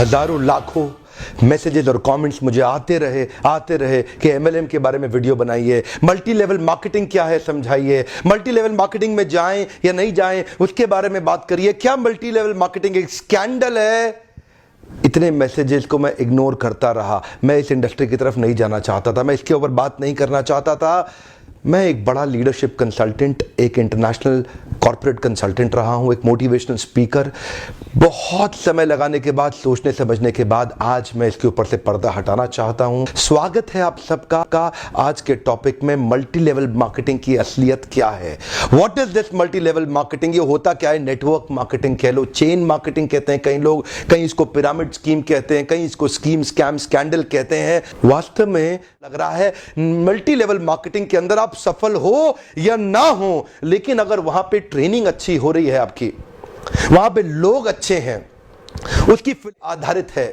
हजारों लाखों मैसेजेस और कमेंट्स मुझे आते रहे कि एमएलएम के बारे में वीडियो बनाइए, मल्टी लेवल मार्केटिंग क्या है समझाइए, मल्टी लेवल मार्केटिंग में जाएं या नहीं जाएं उसके बारे में बात करिए, क्या मल्टी लेवल मार्केटिंग एक स्कैंडल है। इतने मैसेजेस को मैं इग्नोर करता रहा। मैं इस इंडस्ट्री की तरफ नहीं जाना चाहता था, मैं इसके ऊपर बात नहीं करना चाहता था। मैं एक बड़ा लीडरशिप कंसल्टेंट, एक इंटरनेशनल कॉर्पोरेट कंसल्टेंट रहा हूं, एक मोटिवेशनल स्पीकर। बहुत समय लगाने के बाद, सोचने समझने के बाद आज मैं इसके ऊपर से पर्दा हटाना चाहता हूं। स्वागत है आप सबका आज के टॉपिक में, मल्टी लेवल मार्केटिंग की असलियत क्या है। What is this multi level marketing? ये होता क्या है? नेटवर्क मार्केटिंग कह लो, चेन मार्केटिंग कहते हैं कई लोग, कहीं इसको पिरामिड स्कीम कहते हैं, कहीं इसको स्कीम स्कैम स्कैंडल कहते हैं। वास्तव में लग रहा है मल्टी लेवल मार्केटिंग के अंदर आप सफल हो या ना हो, लेकिन अगर वहां पे ट्रेनिंग अच्छी हो रही है, आपकी वहां पे लोग अच्छे हैं, उसकी आधारित है,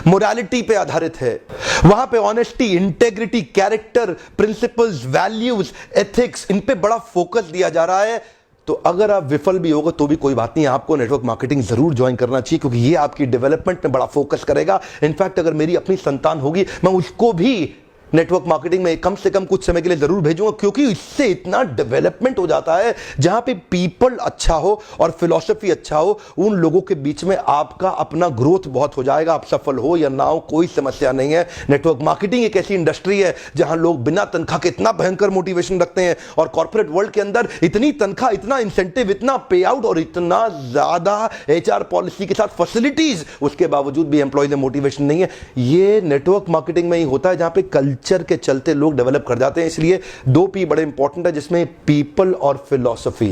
मोरालिटी पे आधारित है, वहां पे honesty, integrity, character, principles, values, ethics, इन पे बड़ा फोकस दिया जा रहा है, तो अगर आप विफल भी होगा तो भी कोई बात नहीं, आपको नेटवर्क मार्केटिंग जरूर ज्वाइन करना चाहिए, क्योंकि ये आपकी डेवलपमेंट में बड़ा फोकस करेगा। इनफैक्ट अगर मेरी अपनी संतान होगी, मैं उसको भी नेटवर्क मार्केटिंग में कम से कम कुछ समय के लिए जरूर भेजूंगा, क्योंकि इससे इतना डेवलपमेंट हो जाता है। जहां पे पीपल अच्छा हो और फिलॉसफी अच्छा हो, उन लोगों के बीच में आपका अपना ग्रोथ बहुत हो जाएगा। आप सफल हो या ना हो कोई समस्या नहीं है। नेटवर्क मार्केटिंग एक ऐसी इंडस्ट्री है जहां लोग बिना तनख्वाह के इतना भयंकर मोटिवेशन रखते हैं, और कॉर्पोरेट वर्ल्ड के अंदर इतनी तनख्वाह, इतना इंसेंटिव, इतना पे आउट और इतना ज्यादा एचआर पॉलिसी के साथ फैसिलिटीज, उसके बावजूद भी एम्प्लॉयज में मोटिवेशन नहीं है। ये नेटवर्क मार्केटिंग में ही होता है, जहां पे कल्चर के चलते लोग डेवलप कर जाते हैं। इसलिए 2 P बड़े इंपॉर्टेंट है, जिसमें पीपल और फिलॉसफी।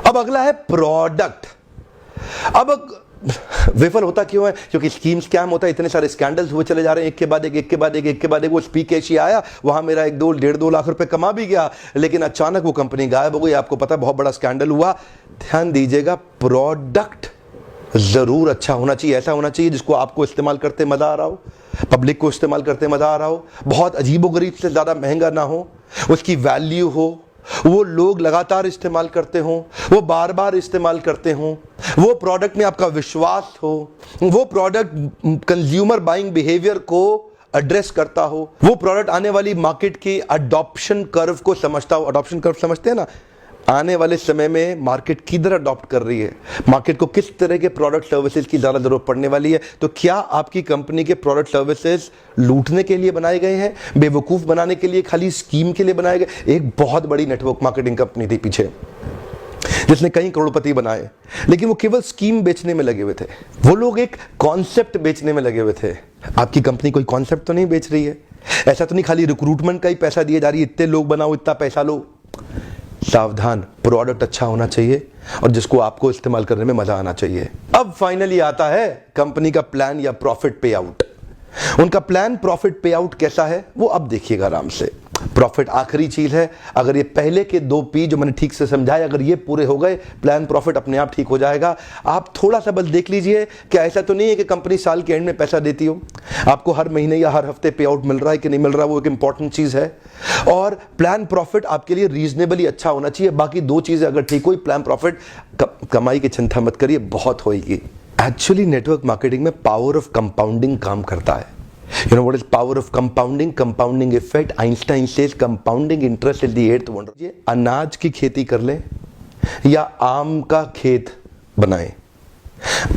अब अगला है प्रोडक्ट। अब विफल होता क्यों है? क्योंकि स्कीम स्कैम होता है, इतने सारे स्कैंडल्स हुए चले जा रहे हैं, एक के बाद एक। वो स्पीक एशिया आया, वहां मेरा 1-2 लाख रुपए कमा भी गया, लेकिन अचानक वो कंपनी गायब हो गई। आपको पता है बहुत बड़ा स्कैंडल हुआ। ध्यान दीजिएगा, प्रोडक्ट जरूर अच्छा होना चाहिए, ऐसा होना चाहिए जिसको आपको इस्तेमाल करते मजा आ रहा हो, पब्लिक को इस्तेमाल करते मजा आ रहा हो, बहुत अजीबोगरीब से ज्यादा महंगा ना हो, उसकी वैल्यू हो, वो लोग लगातार इस्तेमाल करते हो, वो बार बार इस्तेमाल करते हो, वो प्रोडक्ट में आपका विश्वास हो, वो प्रोडक्ट कंज्यूमर बाइंग बिहेवियर को एड्रेस करता हो, वो प्रोडक्ट आने वाली मार्केट की अडॉप्शन कर्व को समझता हो। अडॉप्शन कर्व समझते हैं ना? आने वाले समय में मार्केट किधर अडॉप्ट कर रही है, मार्केट को किस तरह के प्रोडक्ट सर्विसेज की ज़्यादा जरूरत पड़ने वाली है। तो क्या आपकी कंपनी के प्रोडक्ट सर्विसेज लूटने के लिए बनाए गए हैं, बेवकूफ़ बनाने के लिए, खाली स्कीम के लिए बनाए गए? एक बहुत बड़ी नेटवर्क मार्केटिंग कंपनी थी पीछे, जिसने कई करोड़पति बनाए, लेकिन वो केवल स्कीम बेचने में लगे हुए थे। वो लोग एक कॉन्सेप्ट बेचने में लगे हुए थे। आपकी कंपनी कोई कॉन्सेप्ट तो नहीं बेच रही है, ऐसा तो नहीं खाली रिक्रूटमेंट का ही पैसा दिए जा रही है, इतने लोग बनाओ, इतना पैसा लो। सावधान, प्रोडक्ट अच्छा होना चाहिए और जिसको आपको इस्तेमाल करने में मजा आना चाहिए। अब फाइनली आता है कंपनी का प्लान या प्रॉफिट पे आउट। उनका प्लान प्रॉफिट पे आउट कैसा है वो अब देखिएगा आराम से। प्रॉफिट आखिरी चीज है। अगर ये पहले के 2 P जो मैंने ठीक से समझाए, अगर ये पूरे हो गए, प्लान प्रॉफिट अपने आप ठीक हो जाएगा। आप थोड़ा सा बस देख लीजिए, क्या ऐसा तो नहीं है कि कंपनी साल के एंड में पैसा देती हो, आपको हर महीने या हर हफ्ते पे आउट मिल रहा है कि नहीं मिल रहा, वो एक इंपॉर्टेंट चीज है। और प्लान प्रॉफिट आपके लिए रीजनेबली अच्छा होना चाहिए। बाकी 2 चीजें अगर ठीक हुई, प्लान प्रॉफिट, कमाई की चिंता मत करिए, बहुत होगी। एक्चुअली नेटवर्क मार्केटिंग में पावर ऑफ कंपाउंडिंग काम करता है। You know what is power of compounding? Compounding effect. Einstein says compounding interest is the 8th wonder. ये अनाज की खेती कर लें या आम का खेत बनाएं,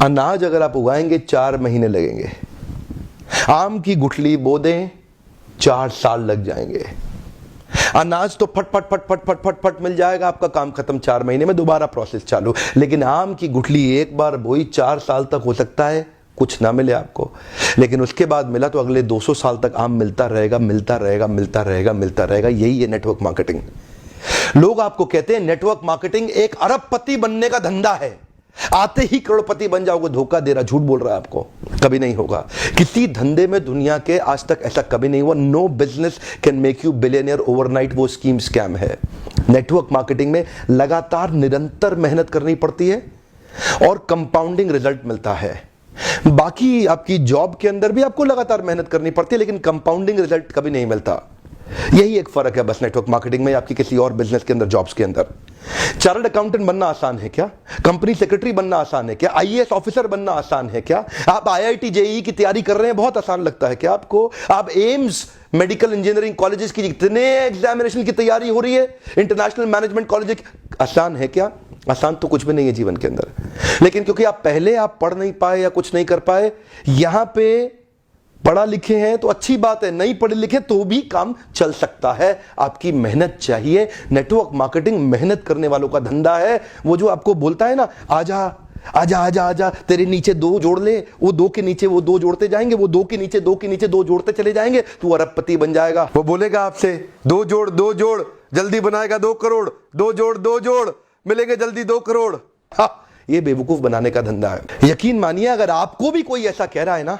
अनाज अगर आप उगाएंगे 4 महीने लगेंगे, आम की गुठली बो दें 4 साल लग जाएंगे। अनाज तो फट फट फट फट फट फट फट मिल जाएगा, आपका काम खत्म, 4 महीने में दोबारा प्रोसेस चालू। लेकिन आम की गुठली एक बार बोई 4 साल तक हो सकता है कुछ ना मिले आपको, लेकिन उसके बाद मिला तो अगले 200 साल तक आम मिलता रहेगा, मिलता रहेगा, मिलता रहेगा, मिलता रहेगा। यही है नेटवर्क मार्केटिंग। लोग आपको कहते हैं नेटवर्क मार्केटिंग एक अरबपति बनने का धंधा है, आते ही करोड़पति बन जाओगे। धोखा दे रहा, झूठ बोल रहा है आपको, कभी नहीं होगा। किसी धंधे में दुनिया के आज तक ऐसा कभी नहीं हुआ। No business can make you billionaire overnight, वो स्कीम स्कैम है। नेटवर्क मार्केटिंग में लगातार निरंतर मेहनत करनी पड़ती है और कंपाउंडिंग रिजल्ट मिलता है। बाकी आपकी जॉब के अंदर भी आपको लगातार मेहनत करनी पड़ती है, लेकिन कंपाउंडिंग रिजल्ट कभी नहीं मिलता। यही एक फर्क है बस नेटवर्क मार्केटिंग में आपकी किसी और बिजनेस के अंदर, जॉब्स के अंदर। चार्टर्ड अकाउंटेंट बनना आसान है क्या? कंपनी सेक्रेटरी बनना आसान है क्या? आईएएस ऑफिसर बनना आसान है क्या? आप आईआईटी जेईई की तैयारी कर रहे हैं, बहुत आसान लगता है क्या आपको? आप एम्स मेडिकल इंजीनियरिंग कॉलेजेस की जितने एग्जामिनेशन की तैयारी हो रही है, इंटरनेशनल मैनेजमेंट कॉलेज, आसान है क्या? आसान तो कुछ भी नहीं है जीवन के अंदर। लेकिन क्योंकि आप पहले पढ़ नहीं पाए या कुछ नहीं कर पाए, यहां पे पढ़ा लिखे हैं तो अच्छी बात है, नहीं पढ़े लिखे तो भी काम चल सकता है। आपकी मेहनत चाहिए। नेटवर्क मार्केटिंग मेहनत करने वालों का धंधा है। वो जो आपको बोलता है ना, आजा आजा आजा आजा, तेरे नीचे दो जोड़ ले, वो दो के नीचे वो दो जोड़ते जाएंगे, वो दो के नीचे दो के नीचे दो जोड़ते चले जाएंगे, तू अरबपति बन जाएगा। वो बोलेगा आपसे दो जोड़ जल्दी बनाएगा 2 करोड़, दो जोड़ मिलेंगे जल्दी 2 करोड़। हाँ, ये बेवकूफ बनाने का धंधा है। यकीन मानिए, अगर आपको भी कोई ऐसा कह रहा है ना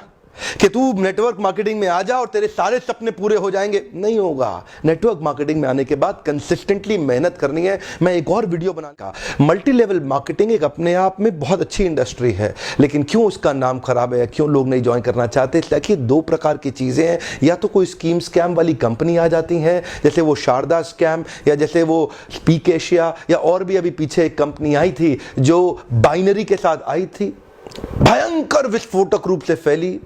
कि तू नेटवर्क मार्केटिंग में आ जा और तेरे सारे सपने पूरे हो जाएंगे, नहीं होगा। नेटवर्क मार्केटिंग में आने के बाद कंसिस्टेंटली मेहनत करनी है। मैं एक और वीडियो बनाऊंगा। मल्टी लेवल मार्केटिंग एक अपने आप में बहुत अच्छी इंडस्ट्री है, लेकिन क्यों उसका नाम खराब है, क्यों लोग नहीं ज्वाइन करना चाहते? देखिए, 2 प्रकार की चीजें हैं। या तो कोई स्कीम स्कैम वाली कंपनी आ जाती है, जैसे वो शारदा स्कैम, या जैसे वो स्पीक एशिया, या और भी अभी पीछे एक कंपनी आई थी जो बाइनरी के साथ आई थी, भयंकर विस्फोटक रूप से फैली,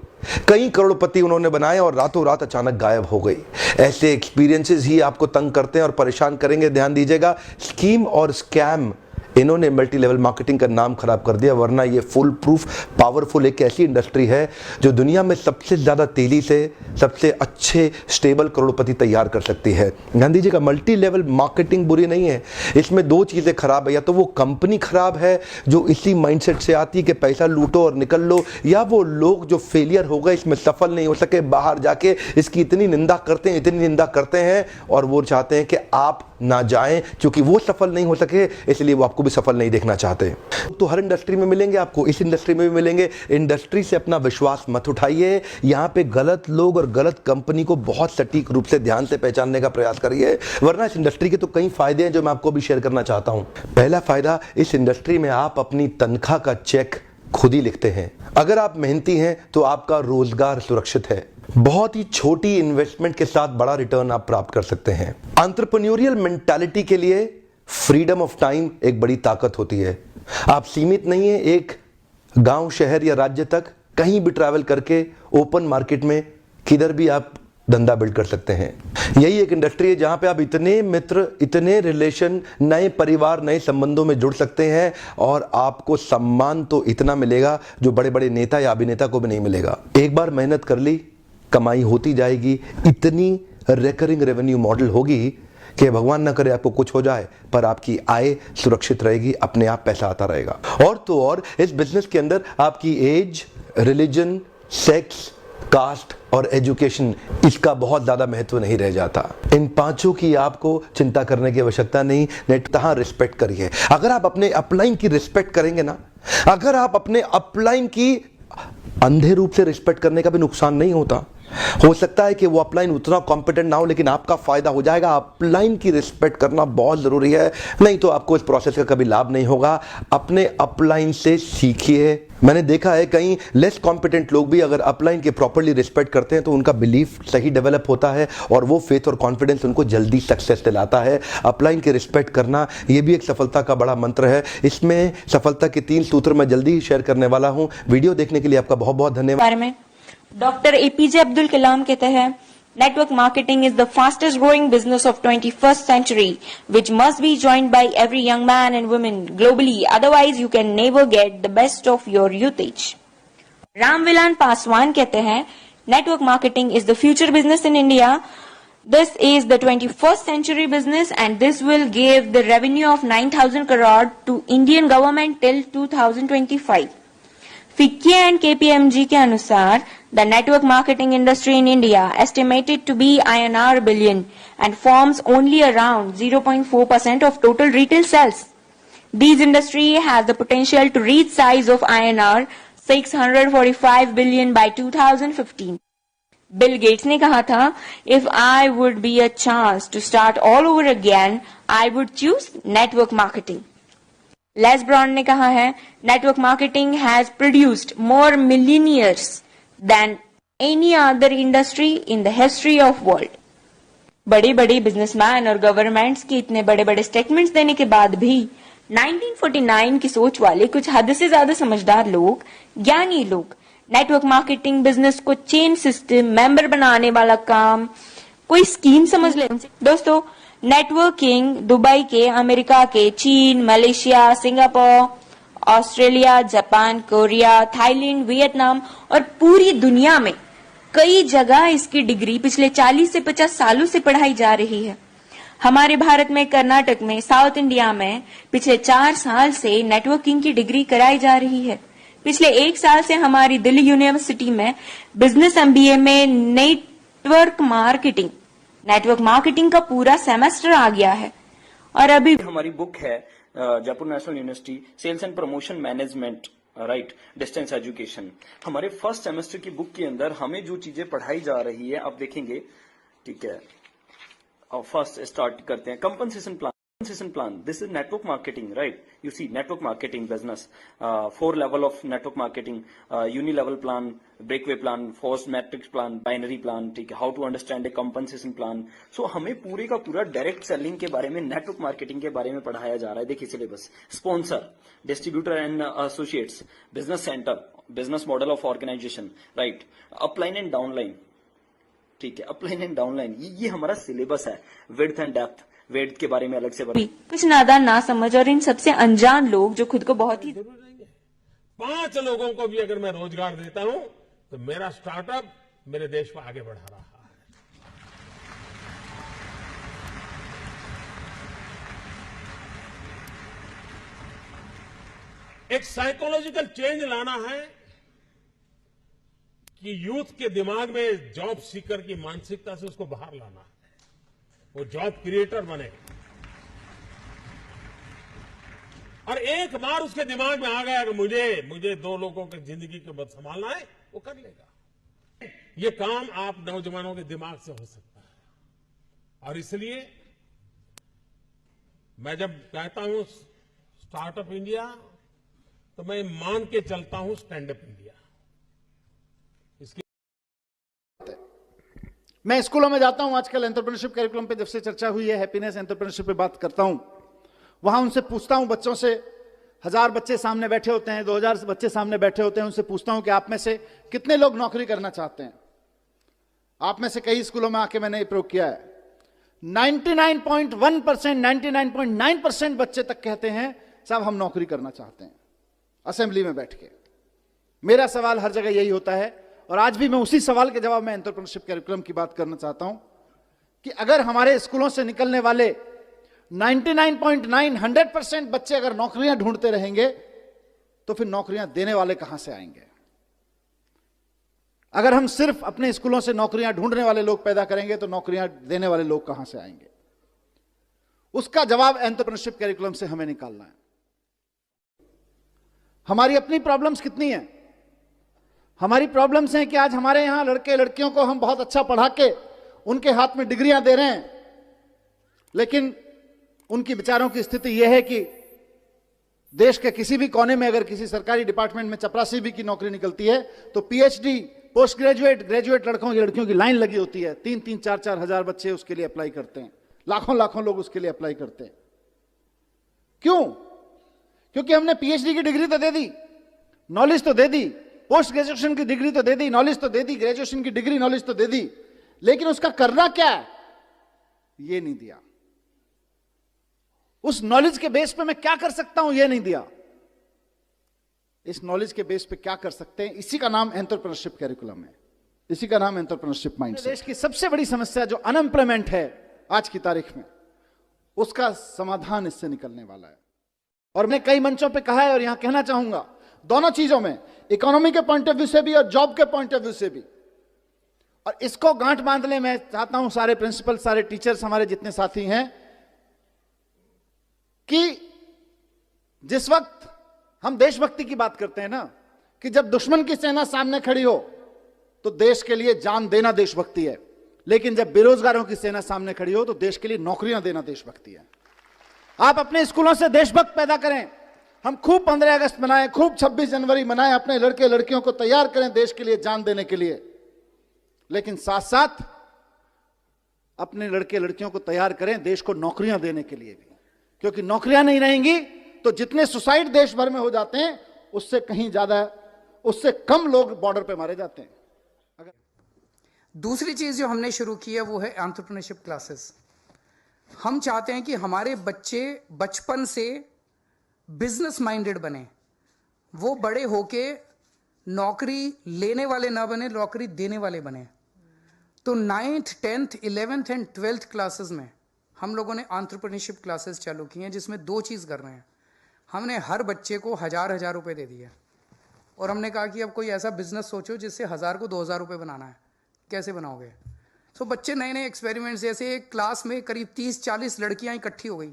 कई करोड़पति उन्होंने बनाए और रातों रात अचानक गायब हो गई। ऐसे एक्सपीरियंसेस ही आपको तंग करते हैं और परेशान करेंगे। ध्यान दीजिएगा, स्कीम और स्कैम, इन्होंने मल्टी लेवल मार्केटिंग का नाम खराब कर दिया। वरना ये फुल प्रूफ पावरफुल एक ऐसी इंडस्ट्री है जो दुनिया में सबसे ज्यादा तेजी से सबसे अच्छे स्टेबल करोड़पति तैयार कर सकती है। ध्यान दीजिएगा, मल्टी लेवल मार्केटिंग बुरी नहीं है। इसमें 2 चीजें खराब है, या तो वो कंपनी खराब है जो इसी माइंडसेट से आती है कि पैसा लूटो और निकल लो, या वो लोग जो फेलियर हो गए, इसमें सफल नहीं हो सके, बाहर जाके इसकी इतनी निंदा करते हैं और वो चाहते हैं कि आप ना जाएं, क्योंकि वो सफल नहीं हो सके इसलिए वो आपको भी सफल नहीं देखना चाहते। तो हर इंडस्ट्री में मिलेंगे आपको, इस इंडस्ट्री में भी मिलेंगे। इंडस्ट्री से अपना विश्वास मत उठाइए। यहां पे गलत लोग और गलत कंपनी को बहुत सटीक रूप से ध्यान से पहचानने का प्रयास करिए, वरना इस इंडस्ट्री के तो कई फायदे हैं जो मैं आपको भी शेयर करना चाहता हूं। पहला फायदा, इस इंडस्ट्री में आप अपनी तनख्वाह का चेक खुद ही लिखते हैं। अगर आप मेहनती हैं तो आपका रोजगार सुरक्षित है। बहुत ही छोटी इन्वेस्टमेंट के साथ बड़ा रिटर्न आप प्राप्त कर सकते हैं। एंटरप्रेन्योरियल मेंटालिटी के लिए फ्रीडम ऑफ टाइम एक बड़ी ताकत होती है। आप सीमित नहीं है एक गांव, शहर या राज्य तक, कहीं भी ट्रैवल करके ओपन मार्केट में किधर भी आप धंधा बिल्ड कर सकते हैं। यही एक इंडस्ट्री है जहां पे आप इतने मित्र, इतने रिलेशन, नए परिवार, नए संबंधों में जुड़ सकते हैं और आपको सम्मान तो इतना मिलेगा जो बड़े बड़े नेता या अभिनेता को भी नहीं मिलेगा। एक बार मेहनत कर ली, कमाई होती जाएगी। इतनी रिकरिंग रेवेन्यू मॉडल होगी कि भगवान ना करे आपको कुछ हो जाए, पर आपकी आय सुरक्षित रहेगी, अपने आप पैसा आता रहेगा। और तो और इस बिजनेस के अंदर आपकी एज, रिलीजन, सेक्स, कास्ट और एजुकेशन, इसका बहुत ज्यादा महत्व नहीं रह जाता। इन 5 की आपको चिंता करने की आवश्यकता नहीं। नेटवर्क रिस्पेक्ट करिए। अगर आप अपने अपलाइन की रिस्पेक्ट करेंगे ना, अगर आप अपने अपलाइन की अंधे रूप से रिस्पेक्ट करने का भी नुकसान नहीं होता। हो सकता है कि वो अपलाइन उतना कॉम्पिटेंट ना हो, लेकिन आपका फायदा हो जाएगा। अपलाइन की रिस्पेक्ट करना बहुत जरूरी है, नहीं तो आपको इस प्रोसेस का कभी लाभ नहीं होगा। अपने अपलाइन से सीखिए। मैंने देखा है कई लेस कॉम्पिटेंट लोग भी अगर अपलाइन के प्रॉपर्ली रिस्पेक्ट करते हैं तो उनका बिलीफ सही डेवलप होता है और वो फेथ और कॉन्फिडेंस उनको जल्दी सक्सेस दिलाता है। अपलाइन के रिस्पेक्ट करना ये भी एक सफलता का बड़ा मंत्र है। इसमें सफलता के 3 सूत्र मैं जल्दी ही शेयर करने वाला हूं। वीडियो देखने के लिए आपका बहुत बहुत धन्यवाद। डॉक्टर एपीजे अब्दुल कलाम कहते हैं, network marketing is the fastest growing business of 21st century, which must be joined by every young man and woman globally. Otherwise, you can never get the best of your usage. Ramvilas Paswan कहते हैं, network marketing is the future business in India. This is the 21st century business and this will give the revenue of 9,000 crore to Indian government till 2025. FICCI and KPMG के अनुसार the network marketing industry in India estimated to be INR billion and forms only around 0.4% of total retail sales. This industry has the potential to reach size of INR 645 billion by 2015. Bill Gates ने कहा था, if I would be a chance to start all over again, I would choose network marketing. Les Brown ने कहा है, network marketing has produced more millionaires than any other industry in the history of world. बड़े बड़े businessman और governments के इतने बड़े बड़े स्टेटमेंट्स देने के बाद भी 1949 की सोच वाले कुछ हद से ज्यादा समझदार लोग, ज्ञानी लोग, नेटवर्क मार्केटिंग बिजनेस को चेन सिस्टम मेंबर बनाने वाला काम कोई स्कीम समझ ले। दोस्तों, नेटवर्किंग दुबई के, अमेरिका के, चीन, Malaysia, Singapore, Australia, Japan, Korea, Thailand, Vietnam और पूरी दुनिया में कई जगह इसकी डिग्री पिछले 40 से 50 सालों से पढ़ाई जा रही है। हमारे भारत में, कर्नाटक में, साउथ इंडिया में पिछले 4 साल से नेटवर्किंग की डिग्री कराई जा रही है। पिछले 1 साल से हमारी दिल्ली यूनिवर्सिटी में बिजनेस एमबीए में नेटवर्क मार्केटिंग का पूरा सेमेस्टर आ गया है। और अभी हमारी बुक है Jaipur national university sales and promotion management, right, distance education. हमारे फर्स्ट सेमेस्टर की बुक के अंदर हमें जो चीजें पढ़ाई जा रही है आप देखेंगे, ठीक है। और फर्स्ट स्टार्ट करते हैं compensation plan. This is network marketing, right? You see, network marketing business, 4 level of network marketing, uni-level plan, breakaway plan, forced matrix plan, binary plan, ठीक है, how to understand a compensation plan. So हमें पूरे का पूरा direct selling के बारे में, network marketing के बारे में पढ़ाया जा रहा है। देखिए syllabus, sponsor, distributor and associates, business centre, business model of organisation, right, upline and downline, ठीक है, अपलाइन एंड डाउनलाइन, ये हमारा सिलेबस है। विड्थ एंड डेप्थ, वेट के बारे में अलग से कुछ नादान, ना समझ और इन सबसे अनजान लोग जो खुद को बहुत ही 5 लोगों को भी अगर मैं रोजगार देता हूं तो मेरा स्टार्टअप मेरे देश को आगे बढ़ा रहा है। एक साइकोलॉजिकल चेंज लाना है कि यूथ के दिमाग में जॉब सीकर की मानसिकता से उसको बाहर लाना है, वो जॉब क्रिएटर बने। और एक बार उसके दिमाग में आ गया कि मुझे 2 लोगों की जिंदगी को बस संभालना है, वो कर लेगा। ये काम आप नौजवानों के दिमाग से हो सकता है। और इसलिए मैं जब कहता हूं स्टार्टअप इंडिया, तो मैं मान के चलता हूं स्टैंड अप इंडिया। मैं स्कूलों में जाता हूं, आजकल एंटरप्रेन्योरशिप करिकुलम पे जब से चर्चा हुई है, हैप्पीनेस एंटरप्रेन्योरशिप पे बात करता हूं, वहां उनसे पूछता हूं, बच्चों से, 1000 बच्चे सामने बैठे होते हैं, 2000 बच्चे सामने बैठे होते हैं, उनसे पूछता हूं कि आप में से कितने लोग नौकरी करना चाहते हैं। आप में से कई स्कूलों में आके मैंने ये प्रयोग किया है, 99.1%, 99.9% बच्चे तक कहते हैं साहब हम नौकरी करना चाहते हैं, असेंबली में बैठ के। मेरा सवाल हर जगह यही होता है, और आज भी मैं उसी सवाल के जवाब में एंटरप्रेन्योरशिप करिकुलम की बात करना चाहता हूं कि अगर हमारे स्कूलों से निकलने वाले 99.9, 100% बच्चे अगर नौकरियां ढूंढते रहेंगे तो फिर नौकरियां देने वाले कहां से आएंगे? अगर हम सिर्फ अपने स्कूलों से नौकरियां ढूंढने वाले लोग पैदा करेंगे तो नौकरियां देने वाले लोग कहां से आएंगे? उसका जवाब एंटरप्रेन्योरशिप करिकुलम से हमें निकालना है। हमारी अपनी प्रॉब्लम्स कितनी हैं? हमारी प्रॉब्लम्स हैं कि आज हमारे यहां लड़के लड़कियों को हम बहुत अच्छा पढ़ा के उनके हाथ में डिग्रियां दे रहे हैं, लेकिन उनकी बेचारों की स्थिति यह है कि देश के किसी भी कोने में अगर किसी सरकारी डिपार्टमेंट में चपरासी भी की नौकरी निकलती है तो पीएचडी, पोस्ट ग्रेजुएट, ग्रेजुएट लड़कियों की लाइन लगी होती है। 3-3, 4-4 हजार बच्चे उसके लिए अप्लाई करते हैं, लाखों लोग उसके लिए अप्लाई करते हैं। क्यों? क्योंकि हमने पीएचडी की डिग्री तो दे दी, नॉलेज तो दे दी, पोस्ट ग्रेजुएशन की डिग्री तो दे दी, नॉलेज तो दे दी, ग्रेजुएशन की डिग्री नॉलेज तो दे दी, लेकिन उसका करना क्या है ये नहीं दिया। उस नॉलेज के बेस पे मैं क्या कर सकता हूं ये नहीं दिया। इस नॉलेज के बेस पे क्या कर सकते हैं, इसी का नाम एंटरप्रेन्योरशिप करिकुलम है, इसी का नाम एंटरप्रेन्योरशिप माइंडसेट। देश की सबसे बड़ी समस्या जो अनएम्प्लॉयमेंट है आज की तारीख में, उसका समाधान इससे निकलने वाला है। और मैं कई मंचों पे कहा है और यहां कहना चाहूंगा, दोनों चीजों में, इकोनॉमी के पॉइंट ऑफ व्यू से भी और जॉब के पॉइंट ऑफ व्यू से भी। और इसको गांठ बांधने मैं चाहता हूं सारे प्रिंसिपल, सारे टीचर्स, हमारे जितने साथी हैं, कि जिस वक्त हम देशभक्ति की बात करते हैं ना, कि जब दुश्मन की सेना सामने खड़ी हो तो देश के लिए जान देना देशभक्ति है, लेकिन जब बेरोजगारों की सेना सामने खड़ी हो तो देश के लिए नौकरियां देना देशभक्ति है। आप अपने स्कूलों से देशभक्त पैदा करें, हम खूब 15 अगस्त मनाएं, खूब 26 जनवरी मनाएं, अपने लड़के लड़कियों को तैयार करें देश के लिए जान देने के लिए, लेकिन साथ साथ अपने लड़के लड़कियों को तैयार करें देश को नौकरियां देने के लिए भी, क्योंकि नौकरियां नहीं रहेंगी तो जितने सुसाइड देश भर में हो जाते हैं उससे कहीं ज्यादा, उससे कम लोग बॉर्डर पे मारे जाते हैं। दूसरी चीज जो हमने शुरू की है वो है एंटरप्रेन्योरशिप क्लासेस। हम चाहते हैं कि हमारे बच्चे बचपन से बिजनेस माइंडेड बने, वो बड़े होके नौकरी लेने वाले ना बने, नौकरी देने वाले बने। तो 9th, 10th, 11th and 12th classes में हम लोगों ने एंटरप्रेन्योरशिप क्लासेस चालू की हैं, जिसमें दो चीज़ कर रहे हैं। हमने हर बच्चे को 1000 रुपये दे दिए और हमने कहा कि अब कोई ऐसा बिजनेस सोचो जिससे 1000 को 2000 रुपये बनाना है, कैसे बनाओगे। तो बच्चे नए नए एक्सपेरिमेंट्स, जैसे एक क्लास में करीब 30-40 लड़कियां इकट्ठी हो गई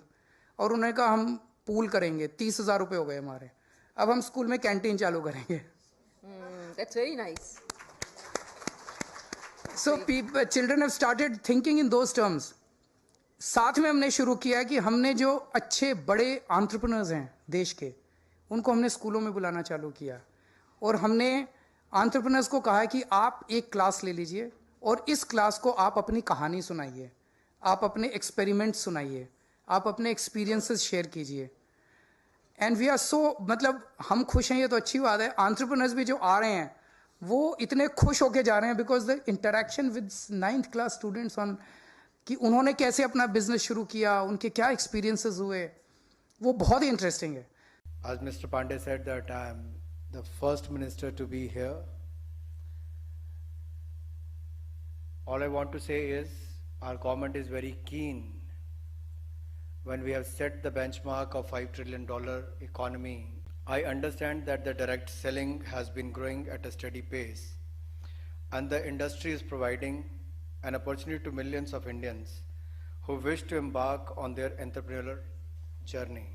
और उन्होंने कहा हम पूल करेंगे, 30,000 रुपये हो गए हमारे, अब हम स्कूल में कैंटीन चालू करेंगे। That's very nice. So children have started thinking in those terms. साथ में हमने शुरू किया कि हमने जो अच्छे बड़े एंटरप्रेन्योर्स हैं देश के, उनको हमने स्कूलों में बुलाना चालू किया और हमने एंटरप्रेन्योर्स को कहा कि आप एक क्लास ले लीजिए और इस क्लास को आप अपनी कहानी सुनाइए, आप अपने एक्सपेरिमेंट्स सुनाइए, आप अपने एक्सपीरियंसेस शेयर कीजिए। एंड वी आर सो, मतलब हम खुश हैं, ये तो अच्छी बात है। एंटरप्रेन्योर्स भी जो आ रहे हैं वो इतने खुश होके जा रहे हैं because the interaction with 9th class students on कि उन्होंने कैसे अपना बिजनेस शुरू किया, उनके क्या एक्सपीरियंसेस हुए, वो बहुत ही इंटरेस्टिंग है। As Mr. Pandey said that I am the first minister to be here. All I want to say is our government is very keen. When we have set the benchmark of $5 trillion economy, I understand that the direct selling has been growing at a steady pace and the industry is providing an opportunity to millions of Indians who wish to embark on their entrepreneurial journey.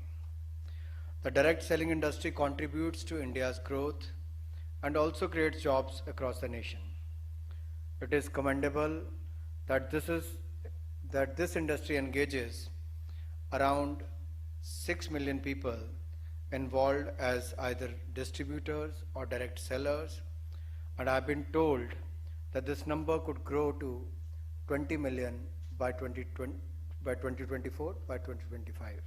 The direct selling industry contributes to India's growth and also creates jobs across the nation. It is commendable that this industry engages around 6 million people involved as either distributors or direct sellers, and I have been told that this number could grow to 20 million by 2024, by 2025.